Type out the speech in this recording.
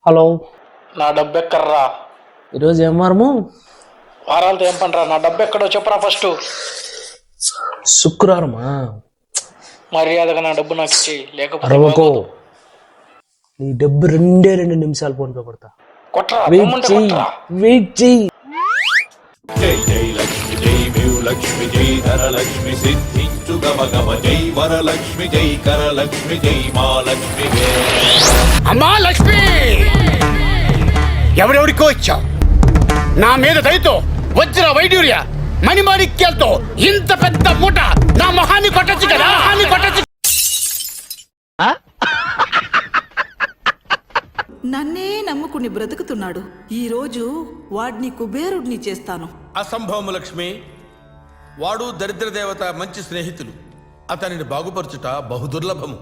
Hello, నా డబ్బు ఎక్కర్రా? ఈరోజు ఏం వారము? వారాలతో ఏం పనిరా? నా డబ్బు ఎక్కడో చెప్పరా ఫస్ట్. శుక్రవారమా? మర్యాదగా నా డబ్బు నాకు ఇచ్చేయి, లేకపోతే అరవకో. నీ డబ్బు 2 నిమిషాలు ఫోన్ పే కొడతా. కొట్రా, వెయిట్ దమ్ముంటే చెయ్యి, కొట్రా. వెయిట్ చెయ్యి. జై జై లక్ష్మి జై లక్ష్మి జై ధరలక్ష్మి సిద్ధించు గమ గమ జై వరలక్ష్మి జై కరలక్ష్మి జై మహాలక్ష్మి. అమ్మా లక్ష్మి, ఎవరెవరికో ఇచ్చావు. నా మీద దయతో వజ్ర వైడూర్య మణిమాణిక్యాలతో ఇంత పెద్ద మూట నా మొహాన్ని కొట్టచ్చు కదా, మొహాన్ని కొట్టచ్చు. నన్నే నమ్ముకుని బ్రతుకుతున్నాడు. ఈ రోజు వాడిని కుబేరుడిని చేస్తాను. అసంభవము లక్ష్మి. వాడు దరిద్ర దేవత మంచి స్నేహితులు. అతనిని బాగుపరచుట బహుదుర్లభము.